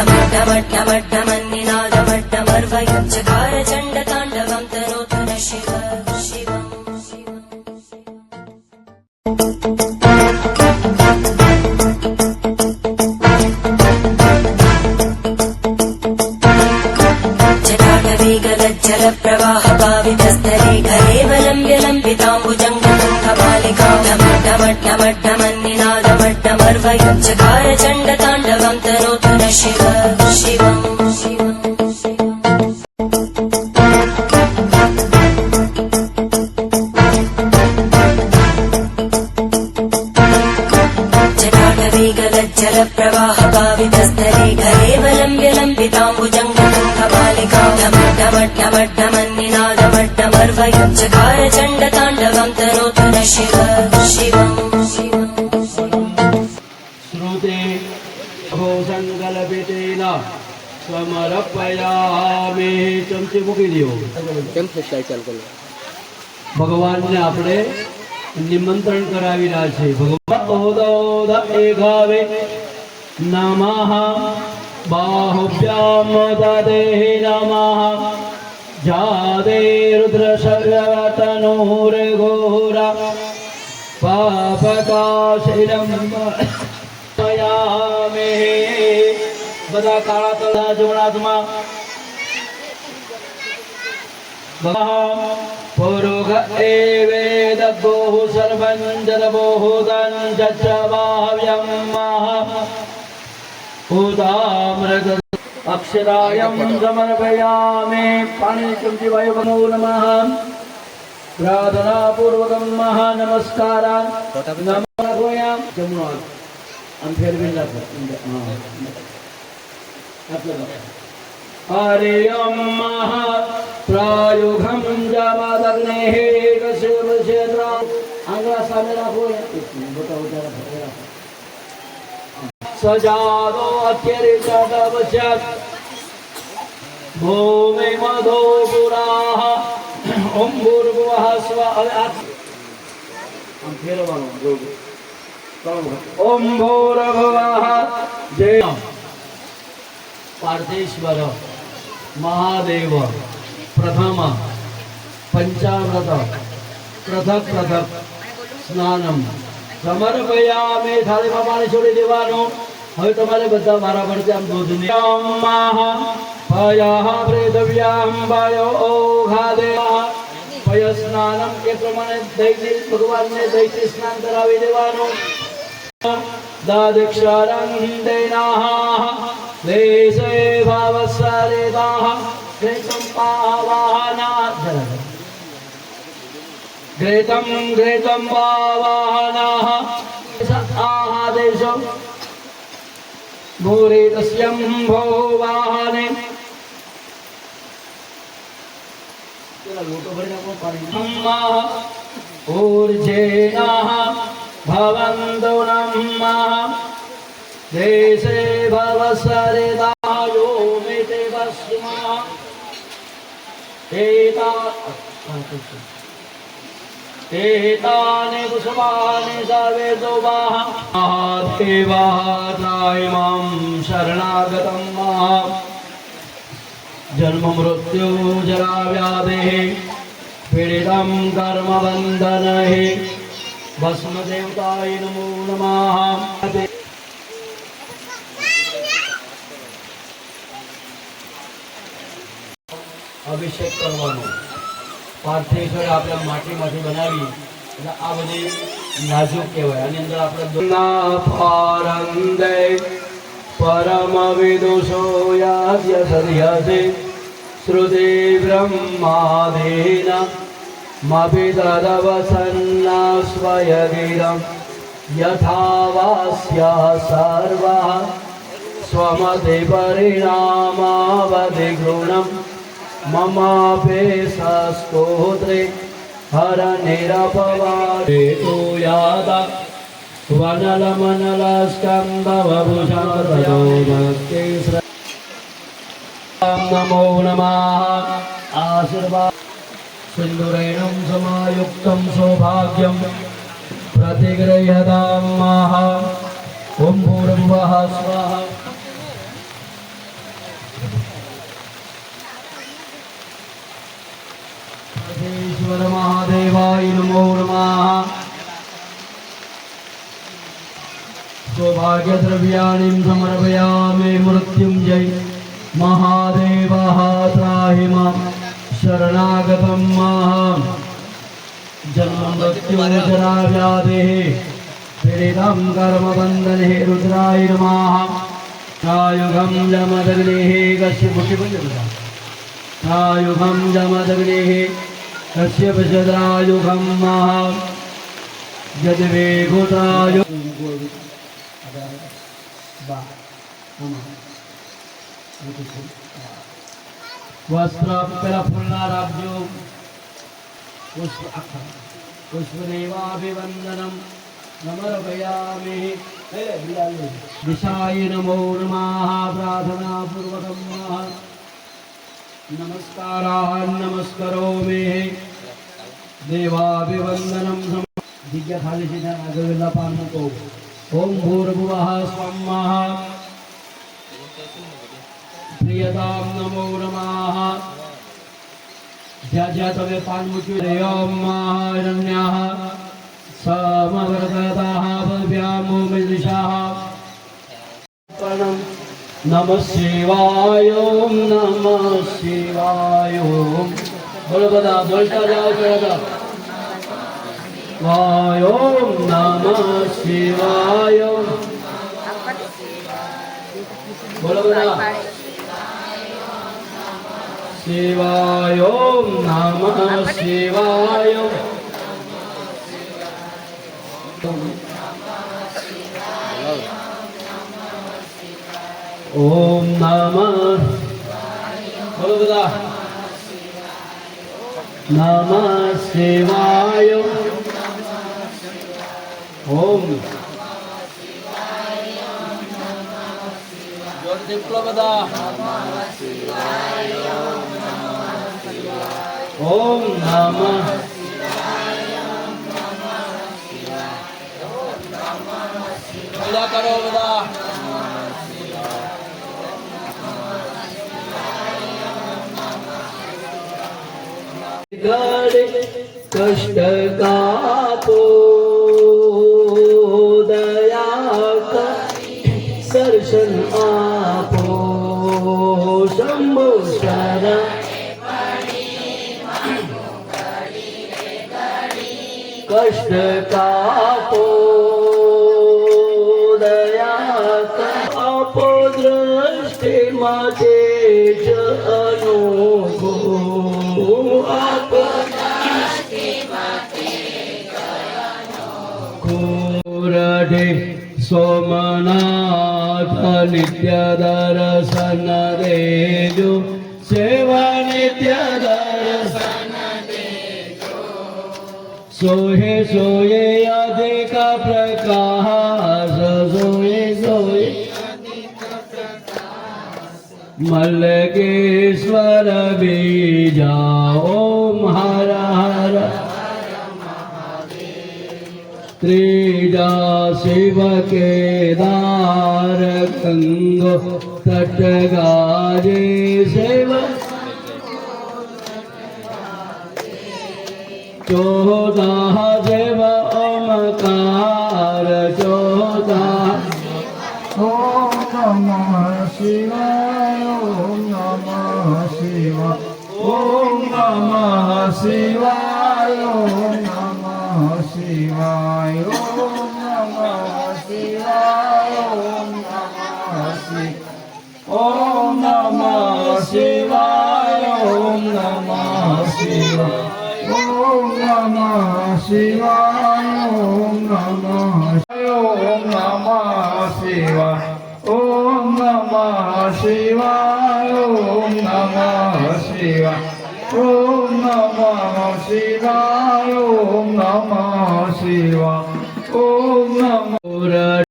डमड्डमड्डमड्डमन्निनादमड्डमर्वयं चकार चण्डताण्डवं तनोतु न शिव शिवम् जलप्रवाहपावितस्तरे घरेवलम्ब्य लम्बिताम्बुजङ्गतुङ्गमालिकां डमड्डमड्डमड्डमन्निनादमड्डमर्वयं चकार चण्डताण्डवं तनोतु न शिव शिवम् जलप्रवाहपावितस्तरे घरेवलम्ब्य लम्बिताम्बुजङ्गतुङ्गमालिकां डमड्डमड्डमड्डमन्निनादमड्डमर्वयं चकार चण्डताण्डवं तनोतु न शिव शिवम् श्रुते घोषङ्कल्पितेन समर्पयामि चमचे મૂકી દો કેમ છે સાયકલ કરો ભગવાનને આપણે નિમંત્રણ કરાવી રહ્યા છે ભગવાન એગાવે નમઃ બાહુભ્યામ દદે નમઃ જાદે રુદ્ર સર્વતનુર ઘોરા પાપકાશિરમ પયામે બધા કાળા તળા જોણાતમાં पुरुष एवेदगोः सर्वं जलबोधं चच्चवाव्यं उदामृत अक्षरायं समर्पयामि पाणिचुंजिवाय नमो नमः प्रार्थनापूर्वकं महानमस्कारान् नमोयाम जमुना अंफेर बिल्ला हरे महा प्रायुघम जामादग्ने क्षेत्र आंगला सामने राखो सजादो अत्यरिचतवश्यत् भूमि मधो पुराः ओम भूर्भुवः स्वः हम फेरवानो ओम भूर्भुवः जय पार्थेश्वर महादेव प्रथम पंचाव्रत पृथक पृथक स्नानम समर्पयामि थाळीમાં પાણી છોડી દેવાનું હવે તમારે બધા મારા પરથી આમ દૂધની મહ ભયઃ પ્રેતવ્યામ ભયો ઘાદેહ ભય સ્નાનમ એ પ્રમાણે દૈવી ભગવાનને દૈવી સ્નાન કરાવી દેવાનું દાદક્ષરં દેનાહ देशे भावसरिताः घृतं पावाहनाः घृतं पावाहनाः आदेशो भूरितस्यं भोवाहने ऊर्जेनाः भवन्तु नमः देशे भवसरितायो मिते भस्मः एतानि पुष्पाणि सर्वे दुवाः देवाय मां शरणागतं मां जन्म मृत्यु जरा व्याधेः पीडितं कर्मबन्धनैः भस्मदेवताय नमो नमः અભિષેક કરવાનો પાર્થેશ્વર આપણે માટીમાંથી બનાવી એટલે આ બધી નાજુક કહેવાય આની અંદર આપણે ફારંદે પરમ વિદુષો યાદ્ય સર્યસે શ્રુતિ બ્રહ્માદીન મપિતદવસન્ના સ્વયગીરમ યથા વાસ્ય સર્વઃ स्वमते परिणामावधिगुणं ममापेशस्तोत्रे हरनिरपवादेतो यादा वनलमनलस्कन्दवभूषणो भक्तिश्र नमो नमः आशीर्वाद सिन्दूरेणं समायुक्तं सौभाग्यं प्रतिगृह्यतां ॐ भूर्भुवः स्वः भाग्यद्रव्याणि समर्पयामि मृत्युञ्जय महादेवः त्राहि मां शरणागतं मां जन्म मृत्यु जरा व्याधिः पीडितं कर्मबन्धने रुद्राय नमः आयुगं जमदग्निः आयुगं जमदग्निः कश्यपशद्रायुगं महा यद्वेगोत्रायु वस्त्रफुल्लाराब्जो पुष्पदेवाभिवन्दनं समर्पयामि दिशाय नमो नमः प्रार्थनापूर्वकं नमस्कारान् नमस्करोमि देवाभिवन्दनं दिग्गखालिसिना अगविल्ला पानमुको ओम भूर्भुवः स्वः प्रियतां नमो नमः ज्याज्यातवे पानमुचुरेयं हिरण्याः समवर्तताः भव्यामो मिलिषाः नमः शिवाय ओम नमः शिवाय ओम बोलो बता बोलता जाओ बेटा वाय ओम नमः शिवाय बोलो बता शिवाय ओम नमः शिवाय ओम नमः बोलो बता नमः शिवाय ओम जोर बता ओम नमः पूजा करो बता कष्ट कापो दया का दर्शन आपो शंभो शरण कष्ट कापो दया का आपो दृष्टि माते अनोखो आप कोरडे सोमनाथ नित्य दर्शन देजो सेवा नित्य दर्शन सोहे सोये अधिक प्रकाश सोये सोये मल्लिकेश्वर बीजा ओम हर हर त्रिजा शिव केदार गंगो तट गाजे शिव चौदह शिव ओमकार चौदह ओम नमः शिवाय ओम नमः शिवाय ओम नमः शिवाय ओम नमः शिवाय ओम नमः शिवाय ओम नमः शिवाय ओम नमः शिवाय ओम नमः शिवाय ओम नमः शिवाय ओम नमः शिवाय ओम नमः शिवाय ओम नमः शिवाय ओम नमः शिवाय ओम नमः शिवाय ओम नमः